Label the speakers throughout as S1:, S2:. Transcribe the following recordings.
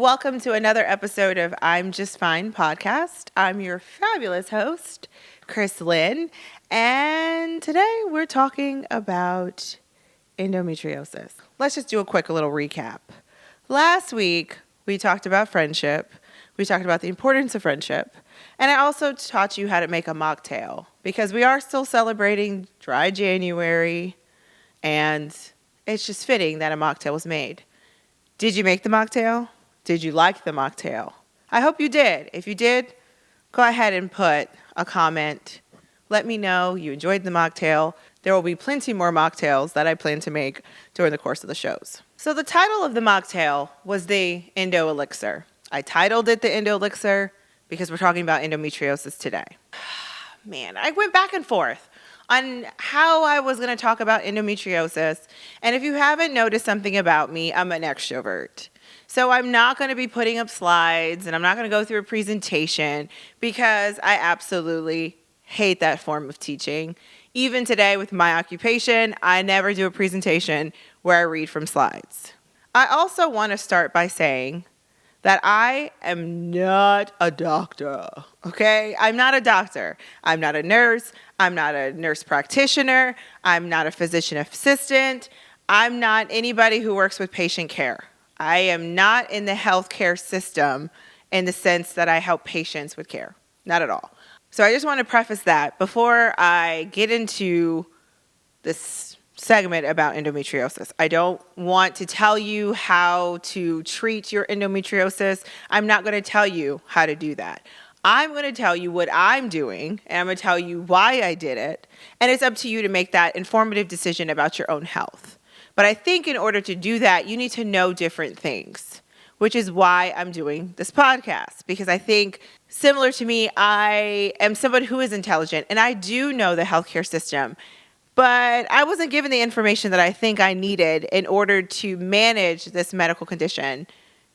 S1: Welcome to another episode of ImJustFine Podcast. I'm your fabulous host, Chris Lynn, and today we're talking about endometriosis. Let's just do a quick little recap. Last week, we talked about friendship. We talked about the importance of friendship. And I also taught you how to make a mocktail because we are still celebrating dry January, and it's just fitting that a mocktail was made. Did you make the mocktail? Did you like the mocktail? I hope you did. If you did, go ahead and put a comment. Let me know you enjoyed the mocktail. There will be plenty more mocktails that I plan to make during the course of the shows. So the title of the mocktail was the Endo Elixir. I titled it the Endo Elixir because we're talking about endometriosis today. Man, I went back and forth on how I was going to talk about endometriosis. And if you haven't noticed something about me, I'm an extrovert. So I'm not going to be putting up slides and I'm not going to go through a presentation because I absolutely hate that form of teaching. Even today with my occupation, I never do a presentation where I read from slides. I also want to start by saying that I am not a doctor, okay? I'm not a doctor. I'm not a nurse. I'm not a nurse practitioner. I'm not a physician assistant. I'm not anybody who works with patient care. I am not in the healthcare system in the sense that I help patients with care. Not at all. So I just want to preface that before I get into this segment about endometriosis. I don't want to tell you how to treat your endometriosis. I'm not going to tell you how to do that. I'm going to tell you what I'm doing, and I'm going to tell you why I did it. And it's up to you to make that informative decision about your own health. But I think in order to do that, you need to know different things, which is why I'm doing this podcast. Because I think, similar to me, I am somebody who is intelligent, and I do know the healthcare system. But I wasn't given the information that I think I needed in order to manage this medical condition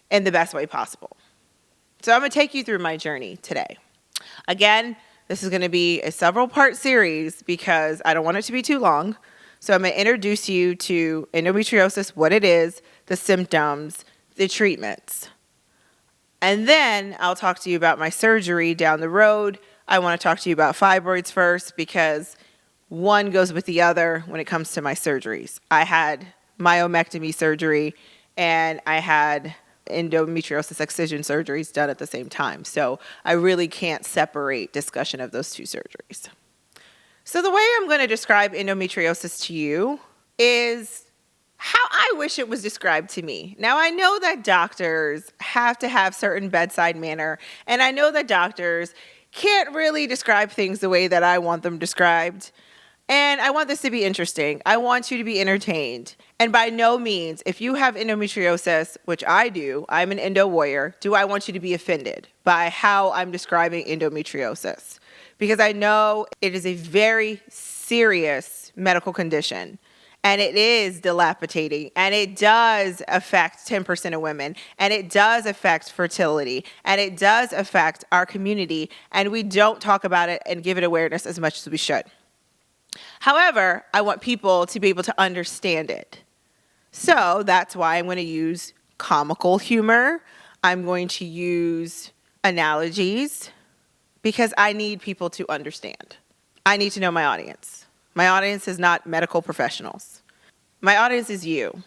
S1: in the best way possible. So I'm going to take you through my journey today. Again, this is going to be a several-part series because I don't want it to be too long. So I'm going to introduce you to endometriosis, what it is, the symptoms, the treatments. And then I'll talk to you about my surgery down the road. I want to talk to you about fibroids first because one goes with the other when it comes to my surgeries. I had myomectomy surgery and I had endometriosis excision surgeries done at the same time. So I really can't separate discussion of those two surgeries. So the way I'm going to describe endometriosis to you is how I wish it was described to me. Now, I know that doctors have to have certain bedside manner, and I know that doctors can't really describe things the way that I want them described. And I want this to be interesting. I want you to be entertained. And by no means, if you have endometriosis, which I do, I'm an endo warrior, do I want you to be offended by how I'm describing endometriosis. Because I know it is a very serious medical condition. And it is dilapidating. And it does affect 10% of women. And it does affect fertility. And it does affect our community. And we don't talk about it and give it awareness as much as we should. However, I want people to be able to understand it. So that's why I'm going to use comical humor. I'm going to use analogies because I need people to understand. I need to know my audience. My audience is not medical professionals. My audience is you.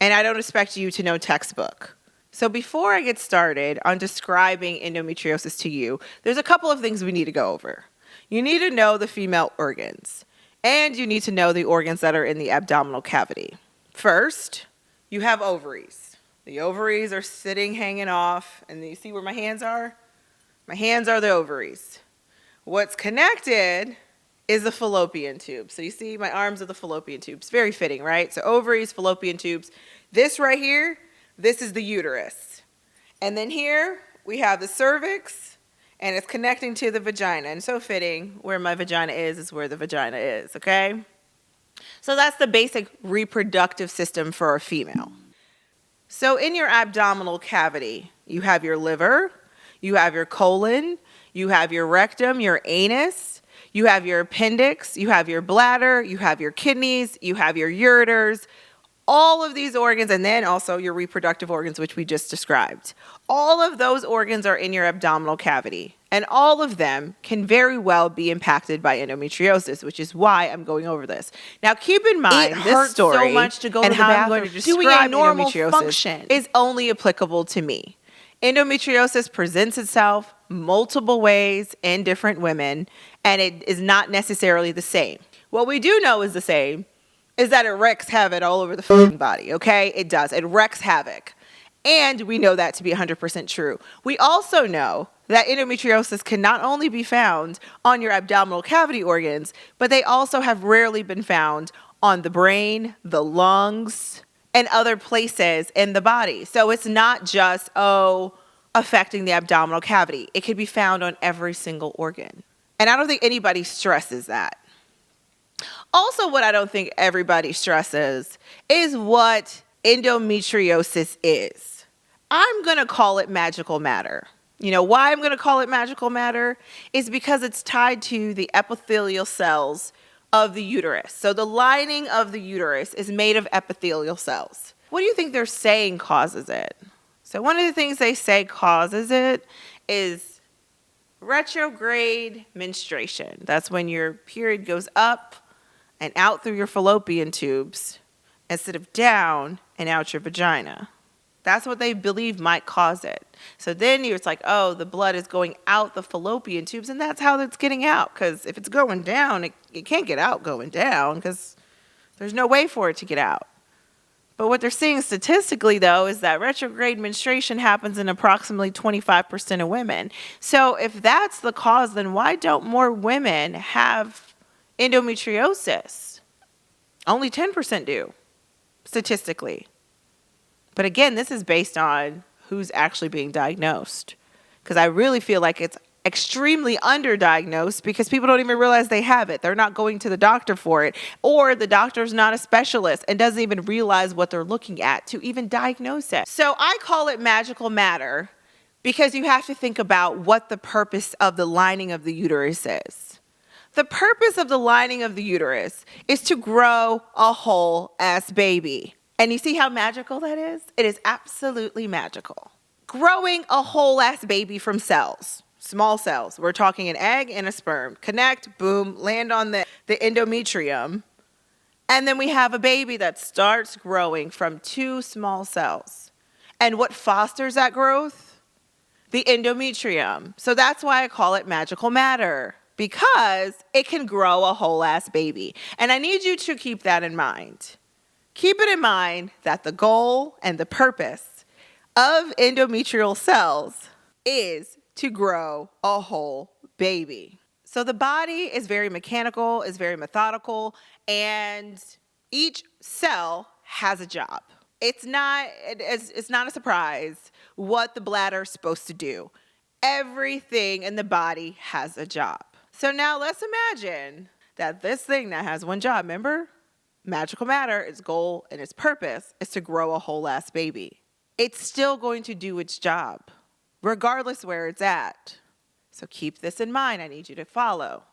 S1: And I don't expect you to know textbook. So before I get started on describing endometriosis to you, there's a couple of things we need to go over. You need to know the female organs, and you need to know the organs that are in the abdominal cavity. First, you have ovaries. The ovaries are sitting, hanging off, and you see where my hands are? My hands are the ovaries. What's connected is the fallopian tube. So you see my arms are the fallopian tubes. Very fitting, right? So ovaries, fallopian tubes. This right here, this is the uterus. And then here we have the cervix, and it's connecting to the vagina. And so fitting, where my vagina is where the vagina is, okay? So that's the basic reproductive system for a female. So in your abdominal cavity, you have your liver, you have your colon, you have your rectum, your anus, you have your appendix, you have your bladder, you have your kidneys, you have your ureters. All of these organs, and then also your reproductive organs, which we just described. All of those organs are in your abdominal cavity, and all of them can very well be impacted by endometriosis, which is why I'm going over this. Now, keep in mind, this story
S2: so much to go
S1: and
S2: to the
S1: how I'm
S2: bathroom.
S1: going to
S2: Doing a
S1: describe
S2: normal
S1: endometriosis
S2: function
S1: is only applicable to me. Endometriosis presents itself multiple ways in different women, and it is not necessarily the same. What we do know is the same is that it wreaks havoc all over the fucking body, okay? It does. It wreaks havoc. And we know that to be 100% true. We also know that endometriosis can not only be found on your abdominal cavity organs, but they also have rarely been found on the brain, the lungs, and other places in the body. So it's not just, affecting the abdominal cavity. It could be found on every single organ. And I don't think anybody stresses that. Also, what I don't think everybody stresses is what endometriosis is. I'm going to call it magical matter. You know why I'm going to call it magical matter? Is because it's tied to the epithelial cells of the uterus. So the lining of the uterus is made of epithelial cells. What do you think they're saying causes it? So one of the things they say causes it is retrograde menstruation. That's when your period goes up and out through your fallopian tubes instead of down and out your vagina. That's what they believe might cause it. So then it's like, the blood is going out the fallopian tubes, and that's how it's getting out. Because if it's going down, it can't get out going down because there's no way for it to get out. But what they're seeing statistically, though, is that retrograde menstruation happens in approximately 25% of women. So if that's the cause, then why don't more women have endometriosis? Only 10% do, statistically. But again, this is based on who's actually being diagnosed. Because I really feel like it's extremely underdiagnosed because people don't even realize they have it. They're not going to the doctor for it. Or the doctor's not a specialist and doesn't even realize what they're looking at to even diagnose it. So I call it magical matter because you have to think about what the purpose of the lining of the uterus is. The purpose of the lining of the uterus is to grow a whole ass baby. And you see how magical that is? It is absolutely magical. Growing a whole ass baby from cells, small cells. We're talking an egg and a sperm. Connect, boom, land on the endometrium. And then we have a baby that starts growing from two small cells. And what fosters that growth? The endometrium. So that's why I call it magical matter. Because it can grow a whole ass baby. And I need you to keep that in mind. Keep it in mind that the goal and the purpose of endometrial cells is to grow a whole baby. So the body is very mechanical, is very methodical, and each cell has a job. It's not a surprise what the bladder is supposed to do. Everything in the body has a job. So now let's imagine that this thing that has one job, remember? Magical matter, its goal and its purpose is to grow a whole ass baby. It's still going to do its job, regardless where it's at. So keep this in mind. I need you to follow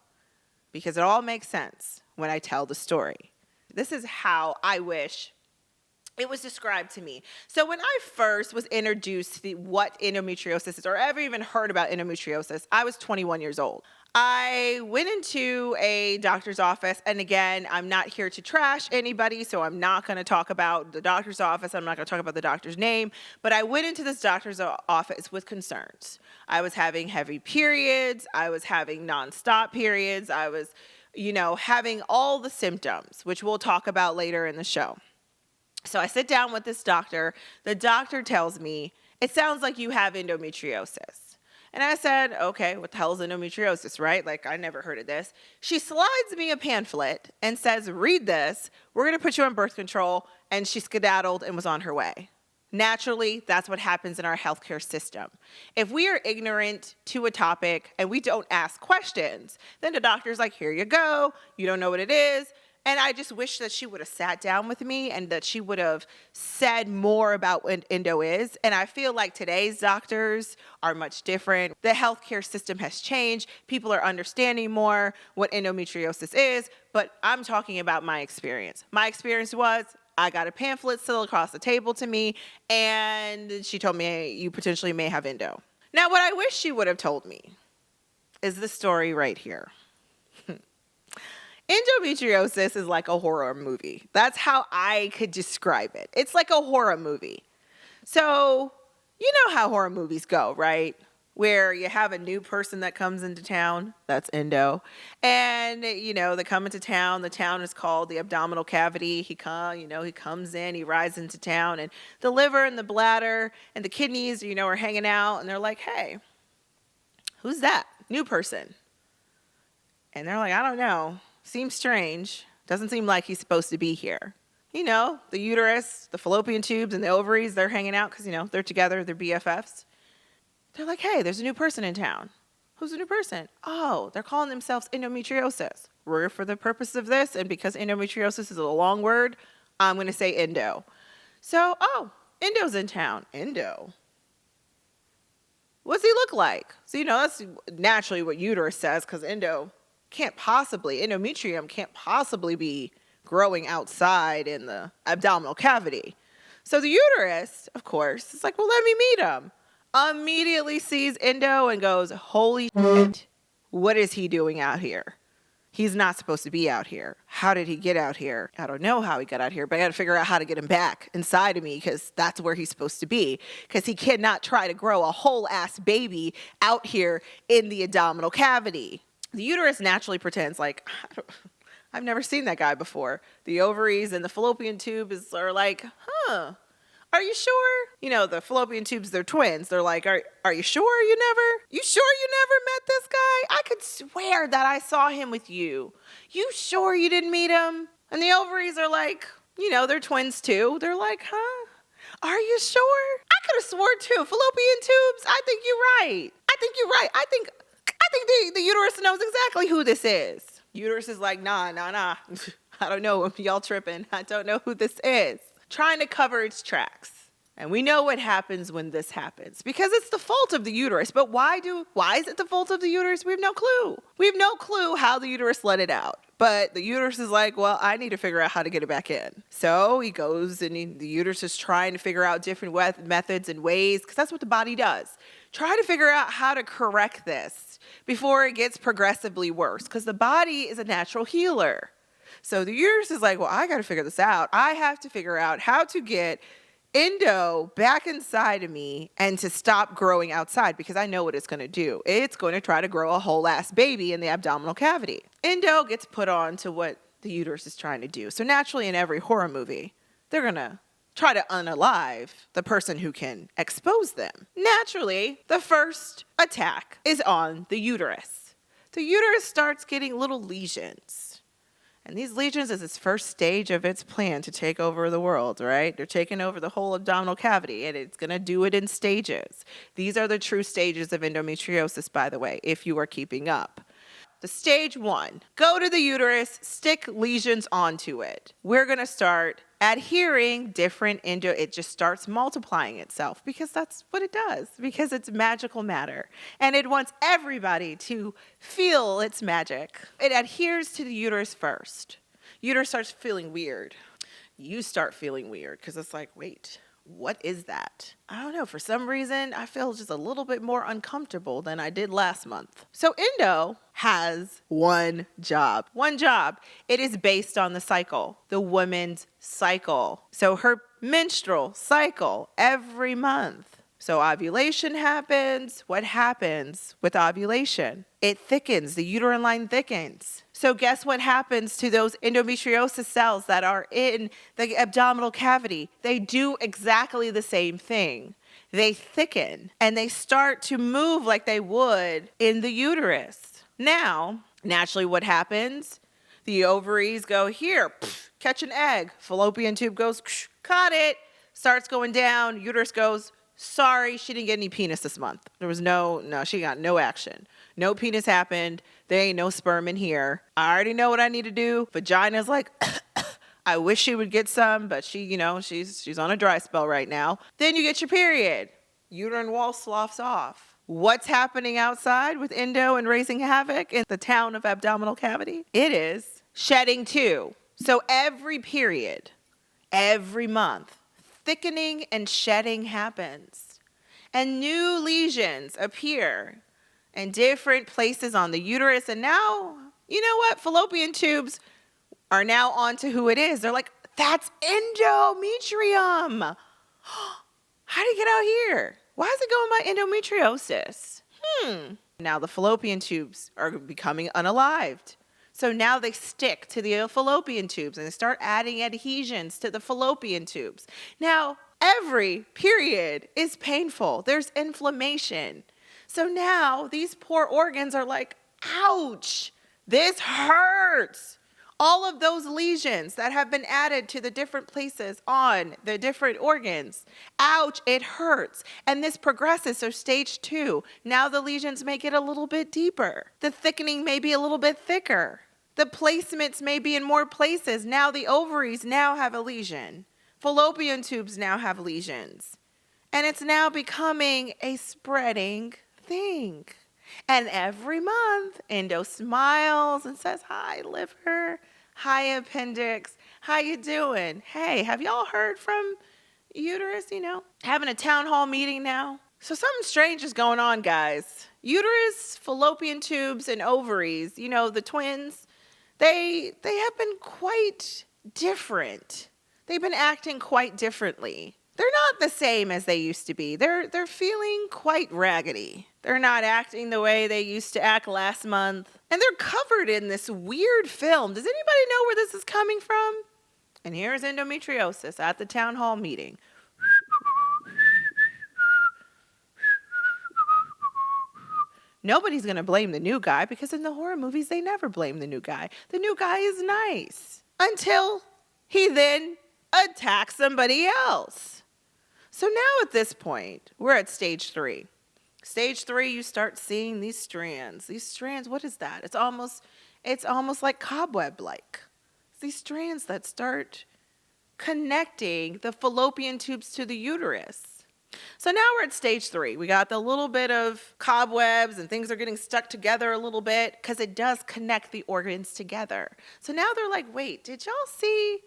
S1: because it all makes sense when I tell the story. This is how I wish it was described to me. So when I first was introduced to what endometriosis is, or ever even heard about endometriosis, I was 21 years old. I went into a doctor's office, and again, I'm not here to trash anybody, so I'm not going to talk about the doctor's office. I'm not going to talk about the doctor's name, but I went into this doctor's office with concerns. I was having heavy periods. I was having nonstop periods. I was, having all the symptoms, which we'll talk about later in the show. So I sit down with this doctor. The doctor tells me, it sounds like you have endometriosis. And I said, okay, what the hell is endometriosis, right? Like, I never heard of this. She slides me a pamphlet and says, read this. We're going to put you on birth control. And she skedaddled and was on her way. Naturally, that's what happens in our healthcare system. If we are ignorant to a topic and we don't ask questions, then the doctor's like, here you go. You don't know what it is. And I just wish that she would have sat down with me and that she would have said more about what endo is. And I feel like today's doctors are much different. The healthcare system has changed. People are understanding more what endometriosis is. But I'm talking about my experience. My experience was I got a pamphlet still across the table to me, and she told me you potentially may have endo. Now, what I wish she would have told me is this story right here. Endometriosis is like a horror movie. That's how I could describe it. It's like a horror movie. So, you know how horror movies go, right? Where you have a new person that comes into town, that's endo, and they come into town. The town is called the abdominal cavity. He comes in, he rides into town, and the liver and the bladder and the kidneys, are hanging out, and they're like, "Hey, who's that new person?" And they're like, "I don't know. Seems strange. Doesn't seem like he's supposed to be here." The uterus, the fallopian tubes, and the ovaries, they're hanging out because, they're together, they're BFFs. They're like, "Hey, there's a new person in town." "Who's the new person?" "Oh, they're calling themselves endometriosis." For the purpose of this, and because endometriosis is a long word, I'm going to say endo. So, endo's in town. Endo. What's he look like? So, that's naturally what uterus says, because endometrium can't possibly be growing outside in the abdominal cavity. So the uterus, of course, is like, well, let me meet him. Immediately sees endo and goes, "Holy shit, what is he doing out here? He's not supposed to be out here. How did he get out here? I don't know how he got out here, but I got to figure out how to get him back inside of me, because that's where he's supposed to be, because he cannot try to grow a whole ass baby out here in the abdominal cavity." The uterus naturally pretends like, I've never seen that guy before. The ovaries and the fallopian tubes are like, "Are you sure?" The fallopian tubes, they're twins. They're like, are you sure you never met this guy? I could swear that I saw him with you. You sure you didn't meet him? And the ovaries are like, they're twins too. They're like, "Are you sure?" I could have swore too. Fallopian tubes, I think you're right. I think the uterus knows exactly who this is. Uterus is like, nah. I don't know. Y'all tripping. I don't know who this is. Trying to cover its tracks. And we know what happens when this happens, because it's the fault of the uterus. But why is it the fault of the uterus? We have no clue. We have no clue how the uterus let it out. But the uterus is like, well, I need to figure out how to get it back in. So he goes and the uterus is trying to figure out different methods and ways, because that's what the body does. Try to figure out how to correct this before it gets progressively worse, because the body is a natural healer. So the uterus is like, well, I got to figure this out. I have to figure out how to get endo back inside of me and to stop growing outside, because I know what it's going to do. It's going to try to grow a whole ass baby in the abdominal cavity. Endo gets put on to what the uterus is trying to do. So naturally, in every horror movie, they're going to try to unalive the person who can expose them. Naturally, the first attack is on the uterus. The uterus starts getting little lesions. And these lesions is its first stage of its plan to take over the world, right? They're taking over the whole abdominal cavity, and it's going to do it in stages. These are the true stages of endometriosis, by the way, if you are keeping up. The stage 1, go to the uterus, stick lesions onto it. We're going to start adhering different endo. It just starts multiplying itself, because that's what it does, because it's magical matter. And it wants everybody to feel its magic. It adheres to the uterus first. Uterus starts feeling weird. You start feeling weird, because it's like, wait, what is that? I don't know. For some reason, I feel just a little bit more uncomfortable than I did last month. So endo has one job. It is based on the cycle, the woman's cycle. So her menstrual cycle every month. So ovulation happens. What happens with ovulation? It thickens. The uterine line thickens. So guess what happens to those endometriosis cells that are in the abdominal cavity? They do exactly the same thing. They thicken and they start to move like they would in the uterus. Now, naturally what happens? The ovaries go here, catch an egg. Fallopian tube goes, caught it, starts going down. Uterus goes, sorry, she didn't get any penis this month. There was she got no action. No penis happened. There ain't no sperm in here. I already know what I need to do. Vagina's like, I wish she would get some, but she's on a dry spell right now. Then you get your period. Uterine wall sloughs off. What's happening outside with endo and raising havoc in the town of abdominal cavity? It is shedding too. So every period, every month, thickening and shedding happens. And new lesions appear in different places on the uterus. And now, you know what? Fallopian tubes are now on to who it is. They're like, that's endometrium. How did it get out here? Why is it going by endometriosis? Now the fallopian tubes are becoming unalived. So now they stick to the fallopian tubes and they start adding adhesions to the fallopian tubes. Now, every period is painful. There's inflammation. So now these poor organs are like, ouch, this hurts. All of those lesions that have been added to the different places on the different organs. Ouch, it hurts. And this progresses, so stage 2. Now the lesions may get a little bit deeper. The thickening may be a little bit thicker. The placements may be in more places. Now the ovaries now have a lesion. Fallopian tubes now have lesions. And it's now becoming a spreading thing. And every month, Endo smiles and says, hi, liver. Hi, appendix. How you doing? Hey, have y'all heard from uterus, having a town hall meeting now? So something strange is going on, guys. Uterus, fallopian tubes, and ovaries, the twins, they have been quite different. They've been acting quite differently. They're not the same as they used to be. They're feeling quite raggedy. They're not acting the way they used to act last month. And they're covered in this weird film. Does anybody know where this is coming from? And here's endometriosis at the town hall meeting. Nobody's going to blame the new guy because in the horror movies, they never blame the new guy. The new guy is nice until he then attacks somebody else. So now at this point, we're at stage 3. Stage 3, you start seeing these strands. These strands, what is that? It's almost like cobweb-like. It's these strands that start connecting the fallopian tubes to the uterus. So now we're at stage 3. We got the little bit of cobwebs and things are getting stuck together a little bit because it does connect the organs together. So now they're like, wait, did y'all see?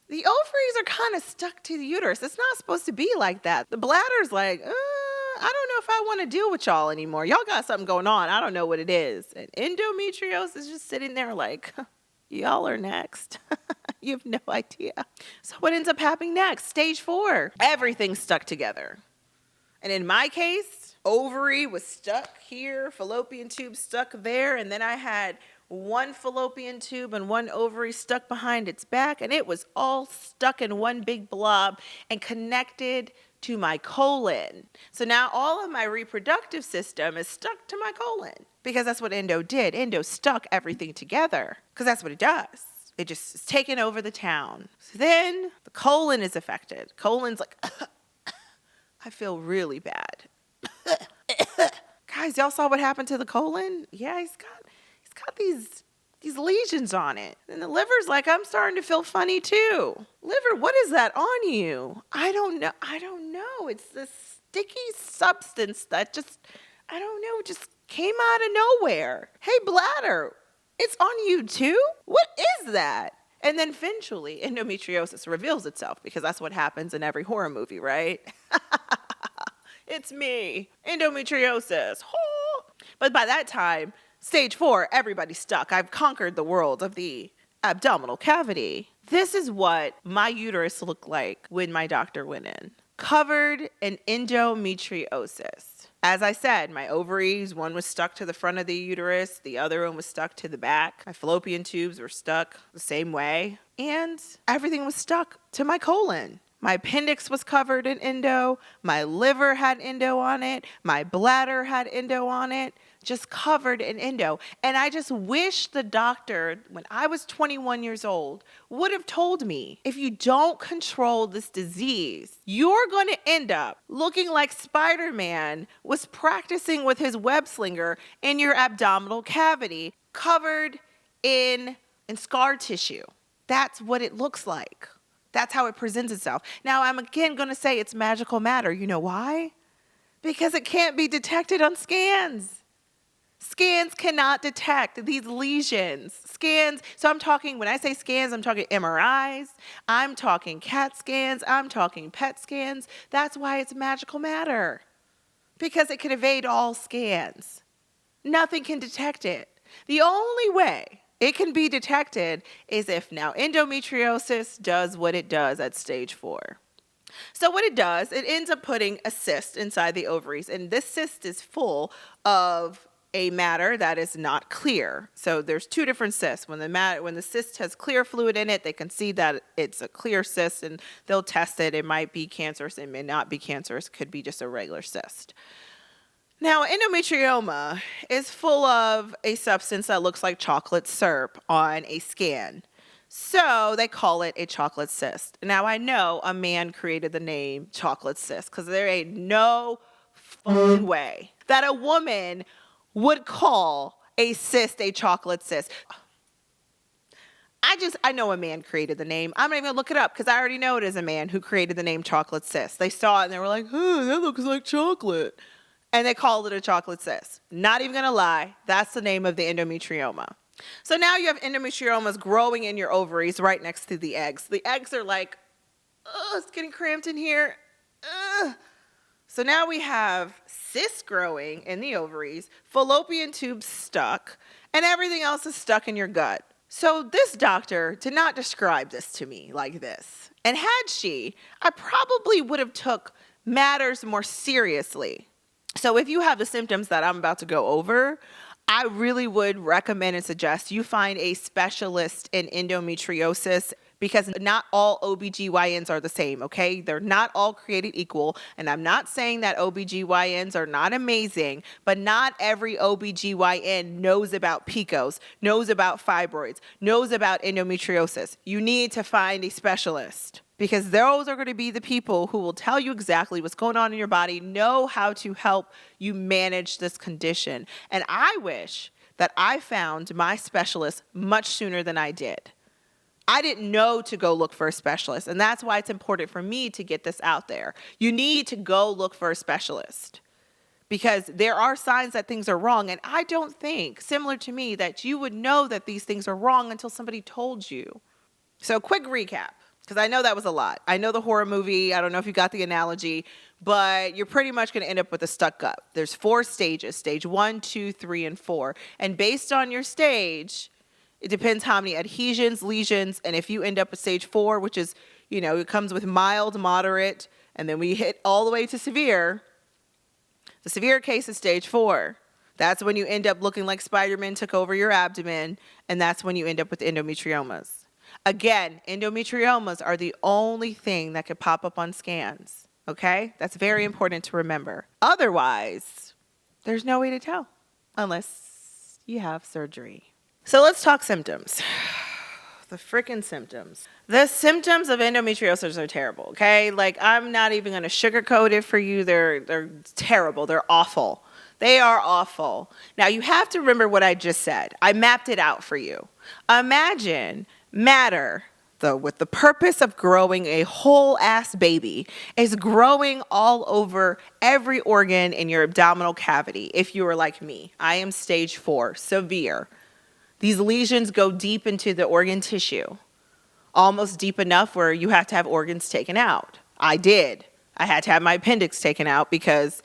S1: The ovaries are kind of stuck to the uterus. It's not supposed to be like that. The bladder's like, I don't know if I want to deal with y'all anymore. Y'all got something going on. I don't know what it is. And endometriosis is just sitting there like, y'all are next. You have no idea. So what ends up happening next? Stage 4. Everything's stuck together. And in my case, ovary was stuck here, fallopian tube stuck there, and then I had one fallopian tube and one ovary stuck behind its back, and it was all stuck in one big blob and connected to my colon. So now all of my reproductive system is stuck to my colon because that's what Endo did. Endo stuck everything together because that's what it does. It just is taking over the town. So then the colon is affected. Colon's like, I feel really bad. Guys, y'all saw what happened to the colon? Yeah, he's got these lesions on it. And the liver's like, I'm starting to feel funny too. Liver, what is that on you? I don't know. It's this sticky substance that just came out of nowhere. Hey, bladder, it's on you too? What is that? And then eventually endometriosis reveals itself because that's what happens in every horror movie, right? It's me, endometriosis. Oh. But by that time, stage 4, everybody's stuck. I've conquered the world of the abdominal cavity. This is what my uterus looked like when my doctor went in. Covered in endometriosis. As I said, my ovaries, one was stuck to the front of the uterus, the other one was stuck to the back. My fallopian tubes were stuck the same way, and everything was stuck to my colon. My appendix was covered in endo, my liver had endo on it, my bladder had endo on it, just covered in endo. And I just wish the doctor, when I was 21 years old, would have told me, if you don't control this disease, you're going to end up looking like Spider-Man was practicing with his web slinger in your abdominal cavity, covered in scar tissue. That's what it looks like. That's how it presents itself. Now, I'm again going to say it's magical matter. You know why? Because it can't be detected on scans. Scans cannot detect these lesions. Scans, so when I say scans, I'm talking MRIs, I'm talking CAT scans, I'm talking PET scans. That's why it's magical matter, because it can evade all scans. Nothing can detect it. The only way it can be detected is if now endometriosis does what it does at stage 4. So what it does, it ends up putting a cyst inside the ovaries, and this cyst is full of a matter that is not clear. So there's 2 different cysts. When the cyst has clear fluid in it, they can see that it's a clear cyst, and they'll test it. It might be cancerous, it may not be cancerous, could be just a regular cyst. Now, endometrioma is full of a substance that looks like chocolate syrup on a scan. So they call it a chocolate cyst. Now, I know a man created the name chocolate cyst because there ain't no fucking way that a woman would call a cyst a chocolate cyst. I know a man created the name. I'm not even going to look it up because I already know it is a man who created the name chocolate cyst. They saw it and they were like, that looks like chocolate. And they called it a chocolate cyst. Not even going to lie, that's the name of the endometrioma. So now you have endometriomas growing in your ovaries right next to the eggs. The eggs are like, it's getting cramped in here. So now we have cysts growing in the ovaries, fallopian tubes stuck, and everything else is stuck in your gut. So this doctor did not describe this to me like this. And had she, I probably would have took matters more seriously. So if you have the symptoms that I'm about to go over, I really would recommend and suggest you find a specialist in endometriosis, because not all OBGYNs are the same, okay? They're not all created equal, and I'm not saying that OBGYNs are not amazing, but not every OBGYN knows about PCOS, knows about fibroids, knows about endometriosis. You need to find a specialist, because those are going to be the people who will tell you exactly what's going on in your body, know how to help you manage this condition. And I wish that I found my specialist much sooner than I did. I didn't know to go look for a specialist, and that's why it's important for me to get this out there. You need to go look for a specialist, because there are signs that things are wrong, and I don't think, similar to me, that you would know that these things are wrong until somebody told you. So quick recap, because I know that was a lot. I know the horror movie, I don't know if you got the analogy, but you're pretty much going to end up with a stuck gut. There's 4 stages, stage 1, 2, 3, and 4. And based on your stage, it depends how many adhesions, lesions, and if you end up at stage 4, which is, it comes with mild, moderate, and then we hit all the way to severe. The severe case is stage 4. That's when you end up looking like Spider-Man took over your abdomen, and that's when you end up with endometriomas. Again, endometriomas are the only thing that could pop up on scans, okay? That's very important to remember. Otherwise, there's no way to tell unless you have surgery. So let's talk symptoms. The freaking symptoms. The symptoms of endometriosis are terrible, okay? Like, I'm not even going to sugarcoat it for you. They're terrible. They're awful. They are awful. Now, you have to remember what I just said. I mapped it out for you. Imagine matter, though, with the purpose of growing a whole-ass baby, is growing all over every organ in your abdominal cavity. If you are like me, I am stage 4, severe. These lesions go deep into the organ tissue, almost deep enough where you have to have organs taken out. I did. I had to have my appendix taken out because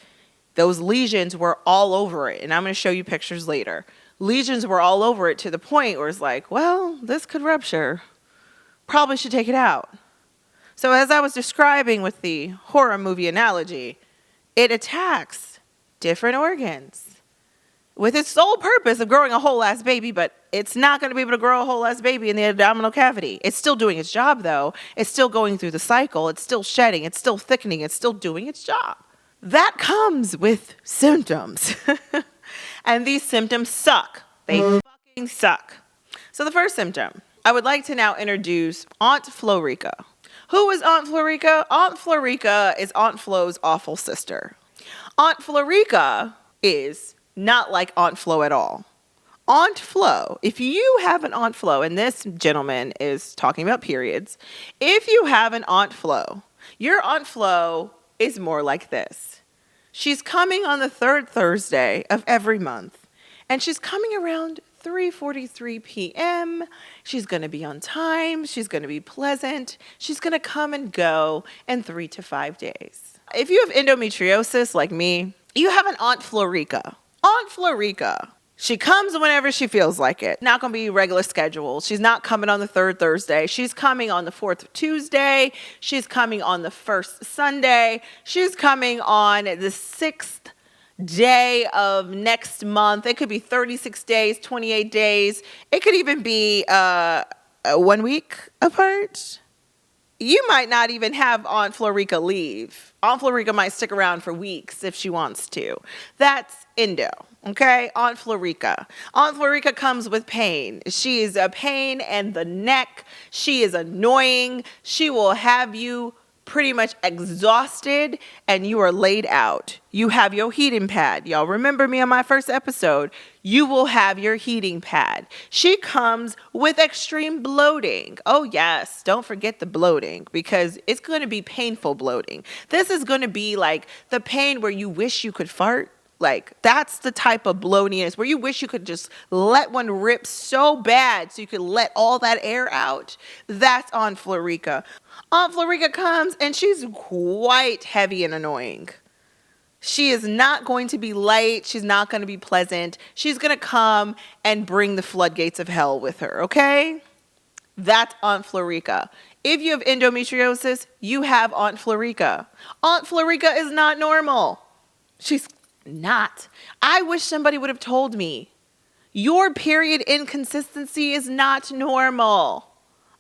S1: those lesions were all over it. And I'm going to show you pictures later. Lesions were all over it to the point where it's like, well, this could rupture. Probably should take it out. So as I was describing with the horror movie analogy, it attacks different organs with its sole purpose of growing a whole-ass baby, but it's not going to be able to grow a whole-ass baby in the abdominal cavity. It's still doing its job, though. It's still going through the cycle. It's still shedding. It's still thickening. It's still doing its job. That comes with symptoms. And these symptoms suck. They fucking suck. So the first symptom, I would like to now introduce Aunt Florica. Who is Aunt Florica? Aunt Florica is Aunt Flo's awful sister. Aunt Florica is not like Aunt Flo at all. Aunt Flo, if you have an Aunt Flo, and this gentleman is talking about periods, if you have an Aunt Flo, your Aunt Flo is more like this. She's coming on the 3rd Thursday of every month, And she's coming around 3:43 p.m. She's going to be on time. She's going to be pleasant. She's going to come and go in 3 to 5 days. If you have endometriosis like me, you have an Aunt Florica. Aunt Florica. She comes whenever she feels like it. Not going to be regular schedule. She's not coming on the 3rd Thursday. She's coming on the 4th Tuesday. She's coming on the 1st Sunday. She's coming on the 6th day of next month. It could be 36 days, 28 days. It could even be 1 week apart. You might not even have Aunt Florica leave. Aunt Florica might stick around for weeks if she wants to. That's endo. Okay, Aunt Florica. Aunt Florica comes with pain. She is a pain in the neck. She is annoying. She will have you pretty much exhausted and you are laid out. You have your heating pad. Y'all remember me on my first episode. You will have your heating pad. She comes with extreme bloating. Oh yes, don't forget the bloating because it's going to be painful bloating. This is going to be like the pain where you wish you could fart. Like, that's the type of bloatiness where you wish you could just let one rip so bad so you could let all that air out. That's Aunt Florica. Aunt Florica comes and she's quite heavy and annoying. She is not going to be light. She's not going to be pleasant. She's going to come and bring the floodgates of hell with her, okay? That's Aunt Florica. If you have endometriosis, you have Aunt Florica. Aunt Florica is not normal. She's not. I wish somebody would have told me. Your period inconsistency is not normal.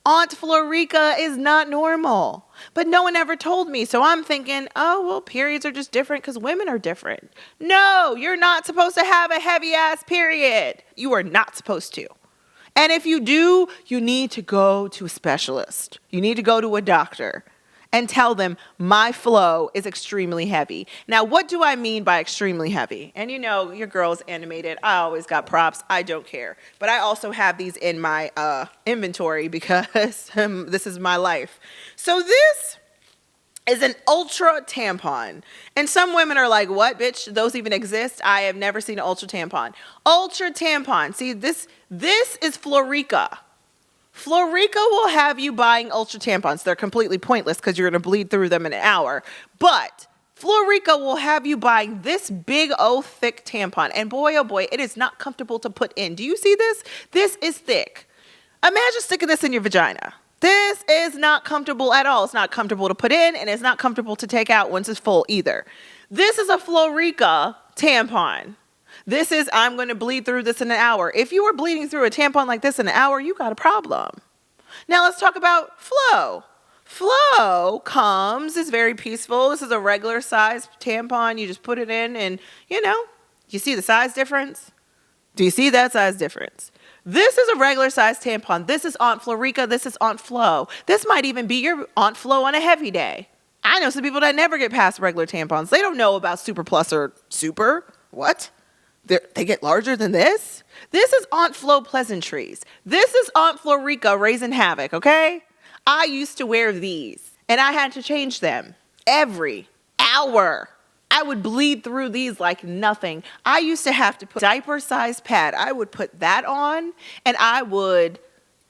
S1: Aunt Florica is not normal. But no one ever told me. So I'm thinking, oh, well, periods are just different because women are different. No, you're not supposed to have a heavy ass period. You are not supposed to. And if you do, you need to go to a specialist. You need to go to a doctor and tell them my flow is extremely heavy. Now, what do I mean by extremely heavy? And you know, your girl's animated. I always got props. I don't care. But I also have these in my inventory because this is my life. So this is an ultra tampon. And some women are like, what, bitch? Those even exist? I have never seen an ultra tampon. Ultra tampon. See, this is Florica. Florica will have you buying ultra tampons. They're completely pointless because you're going to bleed through them in an hour. But Florica will have you buying this big old thick tampon. And boy, oh boy, it is not comfortable to put in. Do you see this? This is thick. Imagine sticking this in your vagina. This is not comfortable at all. It's not comfortable to put in and it's not comfortable to take out once it's full either. This is a Florica tampon. This is, I'm going to bleed through this in an hour. If you are bleeding through a tampon like this in an hour, you got a problem. Now let's talk about flow. Flow comes, is very peaceful. This is a regular size tampon. You just put it in and, you see the size difference? Do you see that size difference? This is a regular size tampon. This is Aunt Florica. This is Aunt Flo. This might even be your Aunt Flo on a heavy day. I know some people that never get past regular tampons. They don't know about Super Plus or Super. What? They get larger than this? This is Aunt Flo pleasantries. This is Aunt Florica raising havoc, okay? I used to wear these, and I had to change them every hour. I would bleed through these like nothing. I used to have to put diaper-sized pad. I would put that on, and I would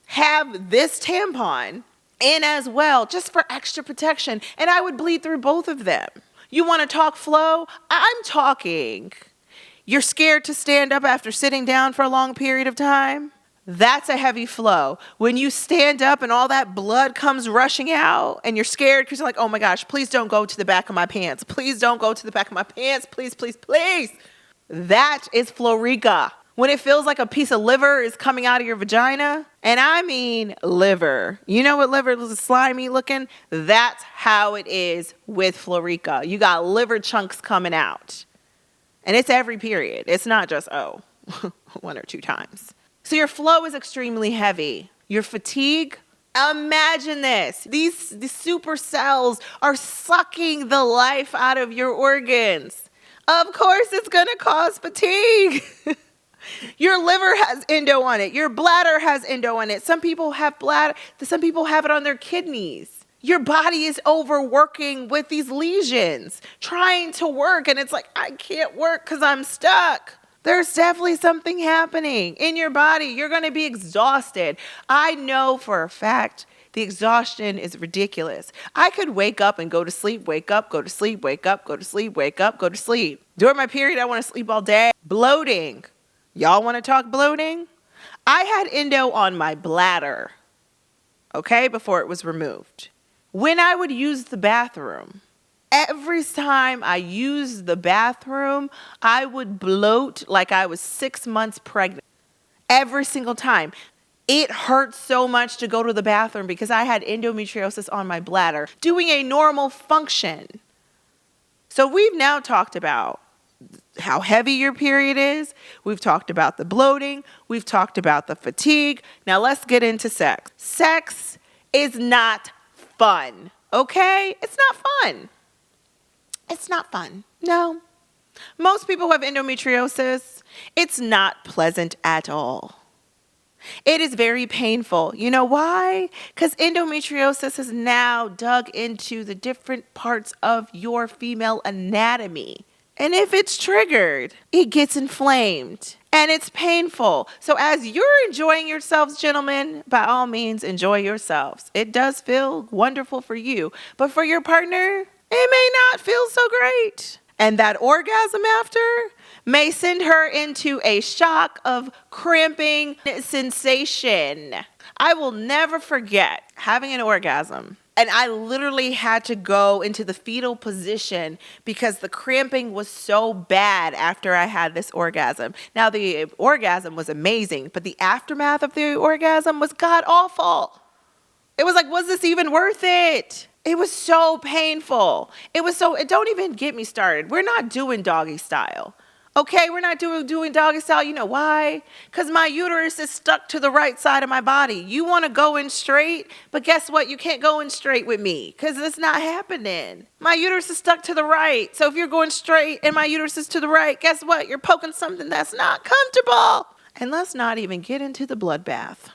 S1: have this tampon in as well, just for extra protection, and I would bleed through both of them. You want to talk flow? I'm talking. You're scared to stand up after sitting down for a long period of time? That's a heavy flow. When you stand up and all that blood comes rushing out and you're scared because you're like, oh my gosh, please don't go to the back of my pants. Please don't go to the back of my pants. Please, please, please. That is Florica. When it feels like a piece of liver is coming out of your vagina, and I mean liver. You know what liver is, slimy looking? That's how it is with Florica. You got liver chunks coming out. And it's every period. It's not just, 1 or 2 times. So your flow is extremely heavy. Your fatigue, imagine this. These super cells are sucking the life out of your organs. Of course, it's going to cause fatigue. Your liver has endo on it. Your bladder has endo on it. Some people have bladder. Some people have it on their kidneys. Your body is overworking with these lesions, trying to work. And it's like, I can't work because I'm stuck. There's definitely something happening in your body. You're going to be exhausted. I know for a fact the exhaustion is ridiculous. I could wake up and go to sleep, wake up, go to sleep, wake up, go to sleep, wake up, go to sleep. During my period, I want to sleep all day. Bloating. Y'all want to talk bloating? I had endo on my bladder, okay, before it was removed. When I would use the bathroom, every time I used the bathroom, I would bloat like I was 6 months pregnant. Every single time. It hurt so much to go to the bathroom because I had endometriosis on my bladder, doing a normal function. So we've now talked about how heavy your period is. We've talked about the bloating. We've talked about the fatigue. Now let's get into sex. Sex is not fun, okay? It's not fun. It's not fun. No. Most people who have endometriosis, it's not pleasant at all. It is very painful. You know why? Because endometriosis has now dug into the different parts of your female anatomy. And if it's triggered, it gets inflamed and it's painful. So as you're enjoying yourselves, gentlemen, by all means, enjoy yourselves. It does feel wonderful for you, but for your partner, it may not feel so great. And that orgasm after may send her into a shock of cramping sensation. I will never forget having an orgasm. And I literally had to go into the fetal position because the cramping was so bad after I had this orgasm. Now, the orgasm was amazing, but the aftermath of the orgasm was god awful. It was like, was this even worth it? It was so painful. Don't even get me started. We're not doing doggy style. Okay, we're not doing doggy style. You know why? Because my uterus is stuck to the right side of my body. You want to go in straight, but guess what? You can't go in straight with me because it's not happening. My uterus is stuck to the right. So if you're going straight and my uterus is to the right, guess what? You're poking something that's not comfortable. And let's not even get into the bloodbath.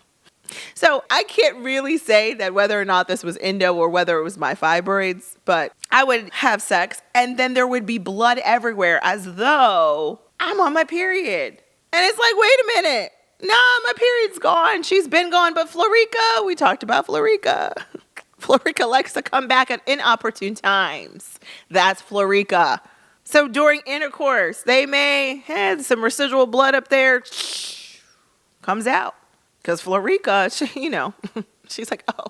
S1: So I can't really say that whether or not this was endo or whether it was my fibroids, but I would have sex and then there would be blood everywhere as though I'm on my period. And it's like, wait a minute. Nah, my period's gone. She's been gone. But Florica, we talked about Florica. Florica likes to come back at inopportune times. That's Florica. So during intercourse, they may have some residual blood up there. Comes out. Because Florica, she's like, oh,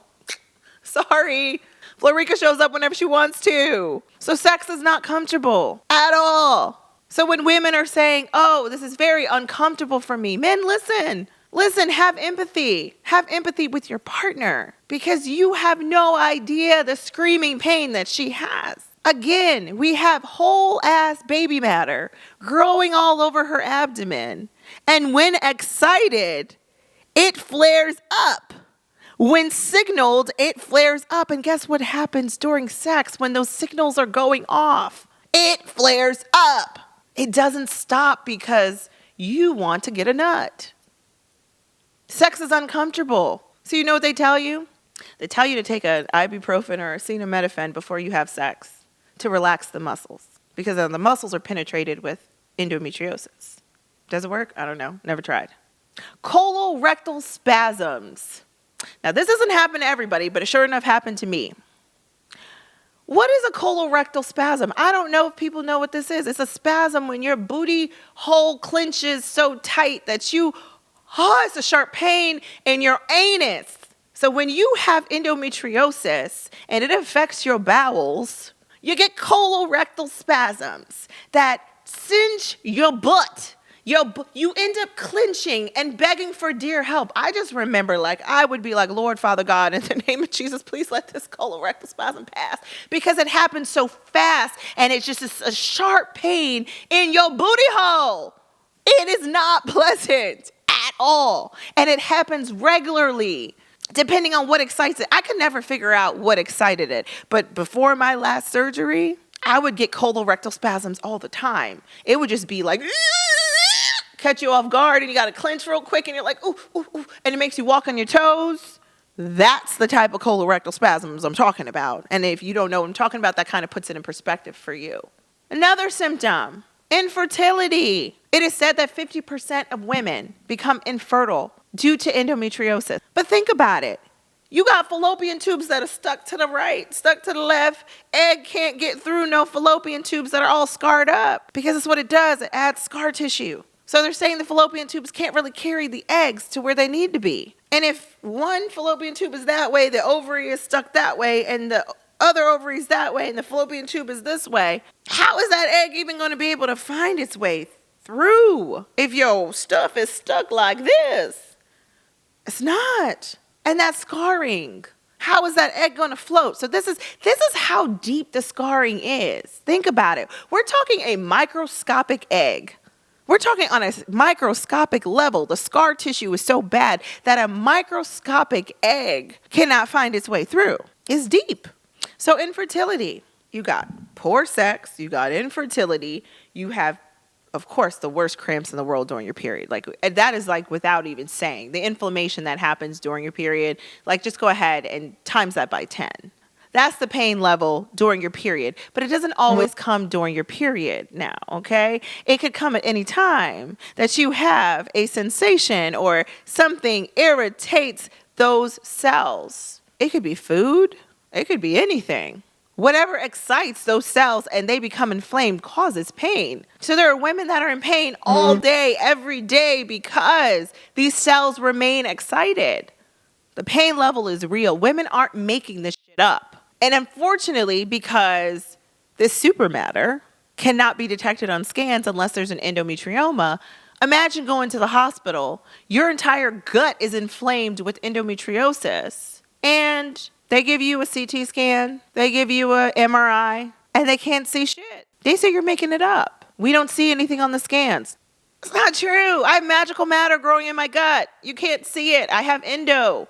S1: sorry. Florica shows up whenever she wants to. So sex is not comfortable at all. So when women are saying, oh, this is very uncomfortable for me, men, listen, have empathy. Have empathy with your partner because you have no idea the screaming pain that she has. Again, we have whole ass baby matter growing all over her abdomen. And when excited, it flares up. When signaled, it flares up. And guess what happens during sex when those signals are going off? It flares up. It doesn't stop because you want to get a nut. Sex is uncomfortable. So you know what they tell you? They tell you to take an ibuprofen or acetaminophen before you have sex to relax the muscles because the muscles are penetrated with endometriosis. Does it work? I don't know. Never tried. Colorectal spasms. Now, this doesn't happen to everybody, but it sure enough happened to me. What is a colorectal spasm? I don't know if people know what this is. It's a spasm when your booty hole clenches so tight that it's a sharp pain in your anus. So when you have endometriosis and it affects your bowels, you get colorectal spasms that cinch your butt. You end up clenching and begging for dear help. I just remember, I would be like, Lord, Father God, in the name of Jesus, please let this colorectal spasm pass. Because it happens so fast, and it's just a sharp pain in your booty hole. It is not pleasant at all. And it happens regularly, depending on what excites it. I could never figure out what excited it. But before my last surgery, I would get colorectal spasms all the time. It would just be like, catch you off guard and you got to clench real quick and you're like, ooh, ooh, ooh, and it makes you walk on your toes. That's the type of colorectal spasms I'm talking about. And if you don't know what I'm talking about, that kind of puts it in perspective for you. Another symptom, infertility. It is said that 50% of women become infertile due to endometriosis. But think about it. You got fallopian tubes that are stuck to the right, stuck to the left. Egg can't get through no fallopian tubes that are all scarred up, because that's what it does. It adds scar tissue. So they're saying the fallopian tubes can't really carry the eggs to where they need to be. And if one fallopian tube is that way, the ovary is stuck that way, and the other ovary is that way, and the fallopian tube is this way, how is that egg even going to be able to find its way through if your stuff is stuck like this? It's not. And that's scarring. How is that egg going to float? So this is how deep the scarring is. Think about it. We're talking a microscopic egg. We're talking on a microscopic level. The scar tissue is so bad that a microscopic egg cannot find its way through. It's deep. So infertility, you got poor sex, you got infertility, you have, of course, the worst cramps in the world during your period. Like, that is like without even saying. The inflammation that happens during your period, like, just go ahead and times that by 10. That's the pain level during your period. But it doesn't always come during your period now, okay? It could come at any time that you have a sensation or something irritates those cells. It could be food. It could be anything. Whatever excites those cells and they become inflamed causes pain. So there are women that are in pain all day, every day, because these cells remain excited. The pain level is real. Women aren't making this shit up. And unfortunately, because this supermatter cannot be detected on scans unless there's an endometrioma, imagine going to the hospital. Your entire gut is inflamed with endometriosis. And they give you a CT scan, they give you an MRI, and they can't see shit. They say you're making it up. We don't see anything on the scans. It's not true. I have magical matter growing in my gut. You can't see it. I have endo.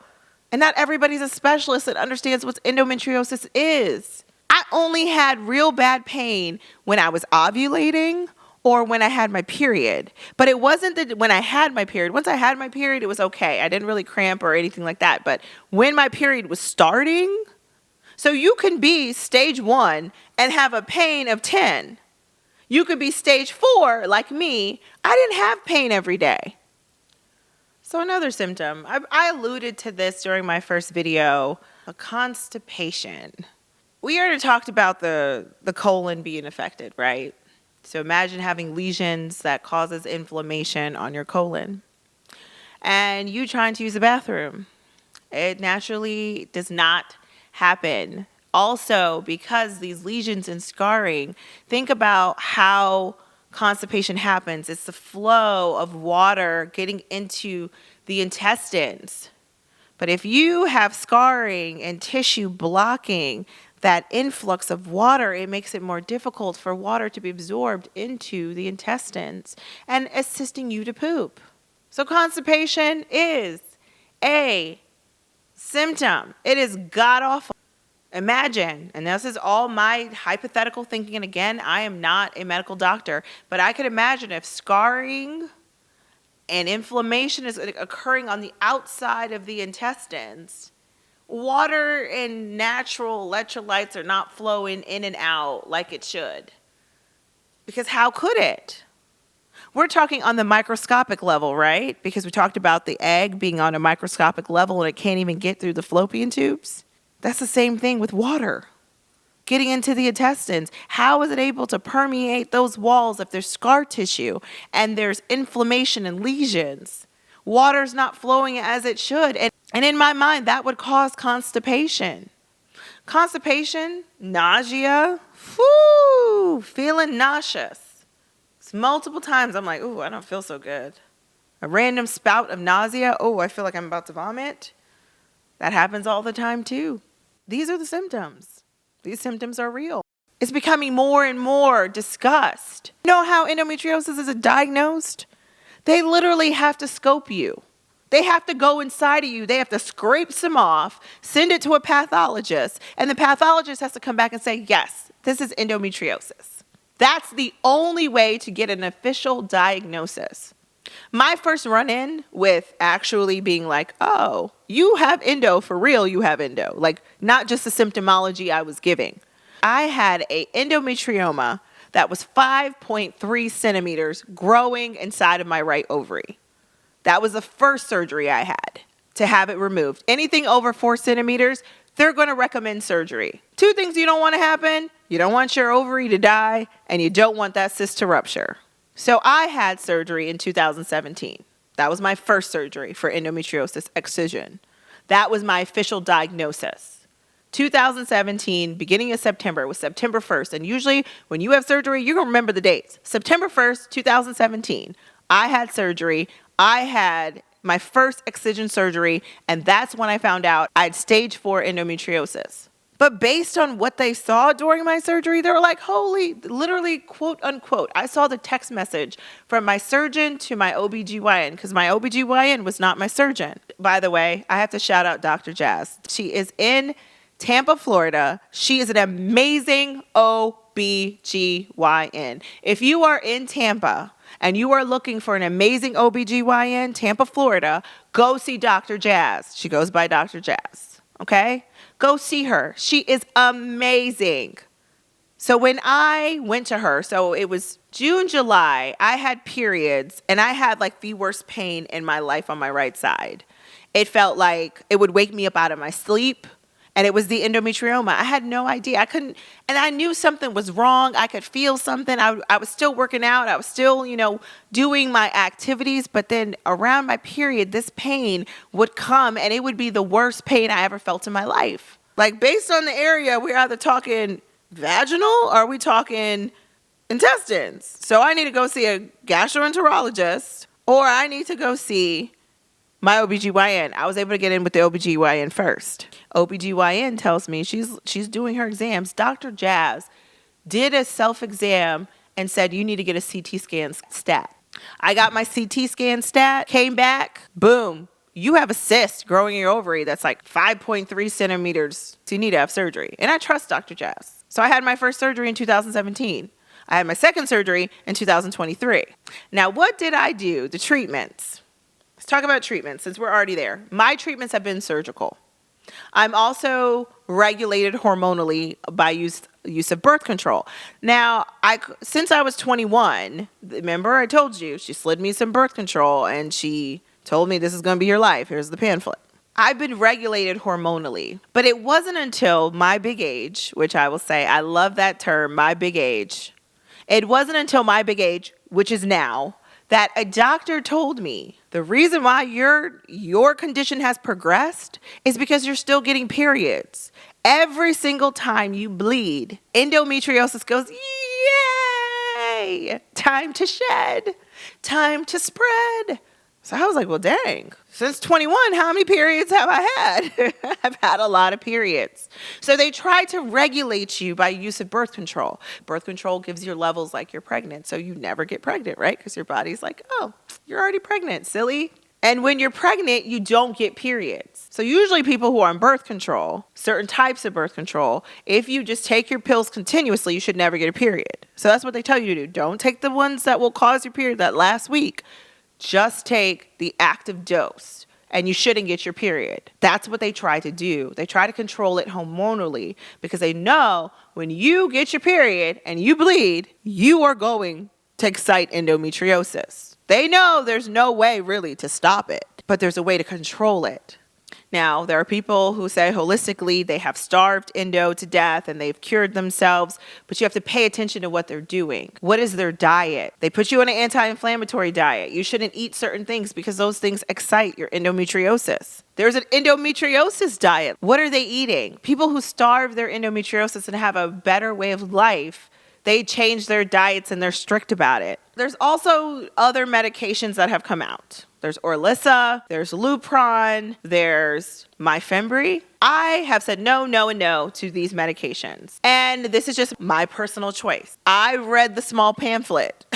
S1: And not everybody's a specialist that understands what endometriosis is. I only had real bad pain when I was ovulating or when I had my period. But it wasn't that when I had my period. Once I had my period, it was okay. I didn't really cramp or anything like that. But when my period was starting, so you can be stage 1 and have a pain of 10. You could be stage 4, like me. I didn't have pain every day. So another symptom, I alluded to this during my first video, a constipation. We already talked about the colon being affected, right? So imagine having lesions that causes inflammation on your colon. And you trying to use the bathroom. It naturally does not happen. Also, because these lesions and scarring, think about how constipation happens. It's the flow of water getting into the intestines. But if you have scarring and tissue blocking that influx of water, it makes it more difficult for water to be absorbed into the intestines and assisting you to poop. So constipation is a symptom. It is god-awful. Imagine, and this is all my hypothetical thinking, and again, I am not a medical doctor, but I could imagine if scarring and inflammation is occurring on the outside of the intestines, water and natural electrolytes are not flowing in and out like it should. Because how could it? We're talking on the microscopic level, right? Because we talked about the egg being on a microscopic level and it can't even get through the fallopian tubes. That's the same thing with water getting into the intestines. How is it able to permeate those walls if there's scar tissue and there's inflammation and lesions? Water's not flowing as it should. And in my mind, that would cause constipation. Constipation, nausea, feeling nauseous. It's multiple times I'm like, ooh, I don't feel so good. A random spout of nausea, oh, I feel like I'm about to vomit. That happens all the time too. These are the symptoms. These symptoms are real. It's becoming more and more discussed. You know how endometriosis is diagnosed? They literally have to scope you. They have to go inside of you. They have to scrape some off, send it to a pathologist, and the pathologist has to come back and say, yes, this is endometriosis. That's the only way to get an official diagnosis. My first run-in with actually being like, oh, you have endo, for real, you have endo. Like, not just the symptomology I was giving. I had a endometrioma that was 5.3 centimeters growing inside of my right ovary. That was the first surgery I had to have it removed. Anything over 4 centimeters, they're going to recommend surgery. 2 things you don't want to happen. You don't want your ovary to die, and you don't want that cyst to rupture. So I had surgery in 2017. That was my first surgery for endometriosis excision. That was my official diagnosis. 2017, beginning of September, it was September 1st. And usually when you have surgery, you're going to remember the dates. September 1st, 2017, I had surgery. I had my first excision surgery, and that's when I found out I had stage 4 endometriosis. But based on what they saw during my surgery, they were like, holy, literally, quote unquote. I saw the text message from my surgeon to my OBGYN, because my OBGYN was not my surgeon. By the way, I have to shout out Dr. Jazz. She is in Tampa, Florida. She is an amazing OBGYN. If you are in Tampa and you are looking for an amazing OBGYN, Tampa, Florida, go see Dr. Jazz. She goes by Dr. Jazz, okay? Go see her. She is amazing. So when I went to her, so it was June, July, I had periods, and I had like the worst pain in my life on my right side. It felt like it would wake me up out of my sleep. And it was the endometrioma. I had no idea. I couldn't, and I knew something was wrong. I could feel something. I was still working out. I was still, doing my activities. But then around my period, this pain would come, and it would be the worst pain I ever felt in my life. Like, based on the area, we're either talking vaginal or are we talking intestines? So I need to go see a gastroenterologist, or I need to go see my OBGYN. I was able to get in with the OBGYN first. OBGYN tells me she's doing her exams. Dr. Jazz did a self-exam and said, you need to get a CT scan stat. I got my CT scan stat, came back, boom. You have a cyst growing in your ovary that's like 5.3 centimeters. So you need to have surgery. And I trust Dr. Jazz. So I had my first surgery in 2017. I had my second surgery in 2023. Now, what did I do? The treatments. Let's talk about treatments since we're already there. My treatments have been surgical. I'm also regulated hormonally by use of birth control. Now, since I was 21, remember I told you, she slid me some birth control and she told me this is going to be your life. Here's the pamphlet. I've been regulated hormonally, but it wasn't until my big age, which I will say, I love that term, my big age. It wasn't until my big age, which is now, that a doctor told me the reason why your condition has progressed is because you're still getting periods. Every single time you bleed, endometriosis goes, yay! Time to shed. Time to spread. So I was like, well, dang. Since 21, how many periods have I had? I've had a lot of periods. So they try to regulate you by use of birth control. Birth control gives you levels like you're pregnant. So you never get pregnant, right? Because your body's like, oh, you're already pregnant, silly. And when you're pregnant, you don't get periods. So usually people who are on birth control, certain types of birth control, if you just take your pills continuously, you should never get a period. So that's what they tell you to do. Don't take the ones that will cause your period that last week. Just take the active dose and you shouldn't get your period. That's what they try to do. They try to control it hormonally because they know when you get your period and you bleed, you are going to excite endometriosis. They know there's no way really to stop it, but there's a way to control it. Now, there are people who say holistically they have starved endo to death and they've cured themselves, but you have to pay attention to what they're doing. What is their diet? They put you on an anti-inflammatory diet. You shouldn't eat certain things because those things excite your endometriosis. There's an endometriosis diet. What are they eating? People who starve their endometriosis and have a better way of life, they change their diets and they're strict about it. There's also other medications that have come out. There's Orlissa, there's Lupron, there's Myfembree. I have said no, no, and no to these medications. And this is just my personal choice. I read the small pamphlet,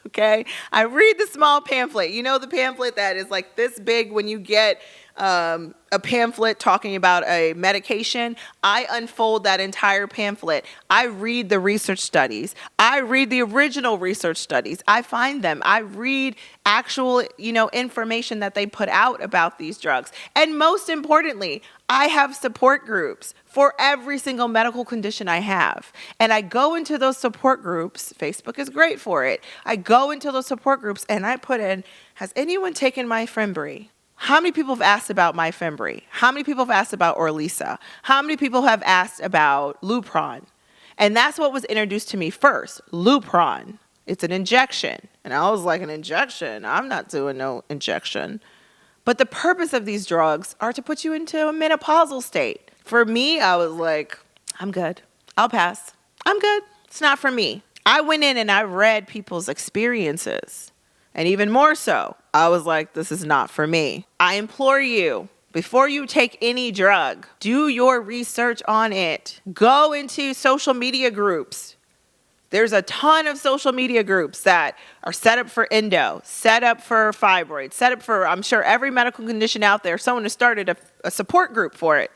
S1: okay? I read the small pamphlet. You know the pamphlet that is like this big when you get a pamphlet talking about a medication. I unfold that entire pamphlet. I read the research studies. I read the original research studies. I find them. I read actual, information that they put out about these drugs. And most importantly, I have support groups for every single medical condition I have. And I go into those support groups. Facebook is great for it. I go into those support groups and I put in, has anyone taken my Fembry? How many people have asked about my Fembry? How many people have asked about Orlisa? How many people have asked about Lupron? And that's what was introduced to me first, Lupron. It's an injection. And I was like, an injection? I'm not doing no injection. But the purpose of these drugs are to put you into a menopausal state. For me, I was like, I'm good. I'll pass. I'm good. It's not for me. I went in and I read people's experiences. And even more so, I was like, this is not for me. I implore you, before you take any drug, do your research on it. Go into social media groups. There's a ton of social media groups that are set up for endo, set up for fibroids, set up for, I'm sure, every medical condition out there. Someone has started a support group for it.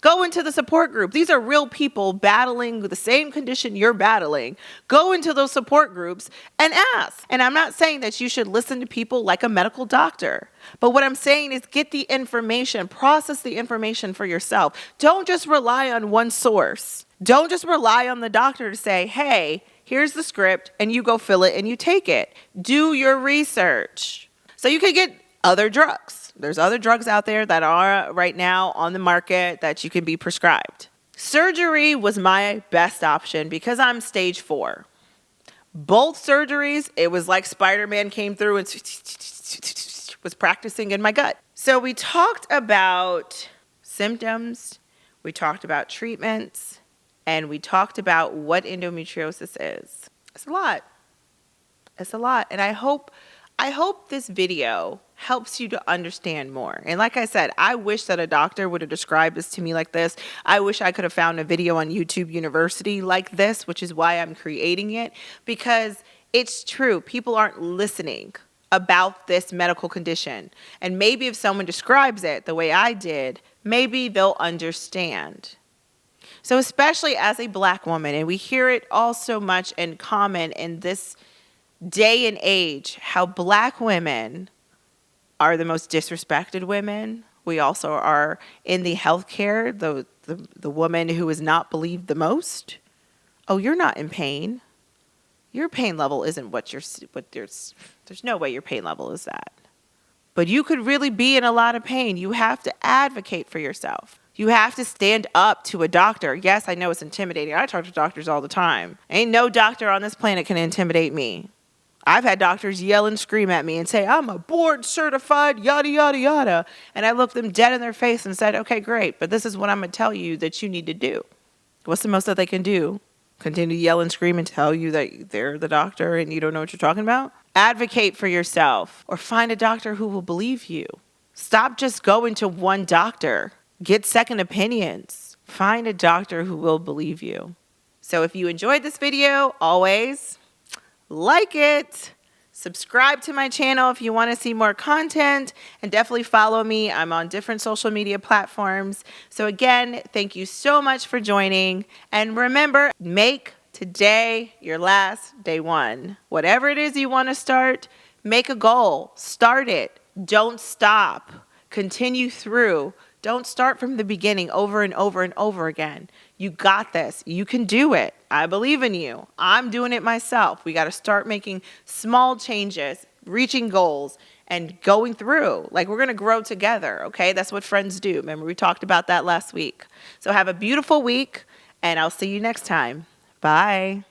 S1: Go into the support group. These are real people battling the same condition you're battling. Go into those support groups and ask. And I'm not saying that you should listen to people like a medical doctor. But what I'm saying is get the information, process the information for yourself. Don't just rely on one source. Don't just rely on the doctor to say, hey, here's the script, and you go fill it and you take it. Do your research. So you can get other drugs. There's other drugs out there that are right now on the market that you can be prescribed. Surgery was my best option because I'm stage 4. Both surgeries, it was like Spider-Man came through and was practicing in my gut. So we talked about symptoms, we talked about treatments, and we talked about what endometriosis is. It's a lot. It's a lot. And I hope this video helps you to understand more. And like I said, I wish that a doctor would have described this to me like this. I wish I could have found a video on YouTube University like this, which is why I'm creating it, because it's true. People aren't listening about this medical condition. And maybe if someone describes it the way I did, maybe they'll understand. So especially as a Black woman, and we hear it all so much in common in this day and age, how Black women are the most disrespected women. We also are in the healthcare, the woman who is not believed the most. Oh, you're not in pain. Your pain level isn't there's no way your pain level is that. But you could really be in a lot of pain. You have to advocate for yourself. You have to stand up to a doctor. Yes, I know it's intimidating. I talk to doctors all the time. Ain't no doctor on this planet can intimidate me. I've had doctors yell and scream at me and say, I'm a board certified, yada, yada, yada. And I looked them dead in their face and said, okay, great, but this is what I'm going to tell you that you need to do. What's the most that they can do? Continue to yell and scream and tell you that they're the doctor and you don't know what you're talking about? Advocate for yourself or find a doctor who will believe you. Stop just going to one doctor. Get second opinions. Find a doctor who will believe you. So if you enjoyed this video, always like it. Subscribe to my channel if you want to see more content, and definitely follow me. I'm on different social media platforms. So again, thank you so much for joining. And remember, make today your last day one. Whatever it is you want to start, make a goal. Start it. Don't stop. Continue through. Don't start from the beginning over and over and over again. You got this. You can do it. I believe in you. I'm doing it myself. We got to start making small changes, reaching goals, and going through. Like, we're going to grow together, okay? That's what friends do. Remember, we talked about that last week. So have a beautiful week, and I'll see you next time. Bye.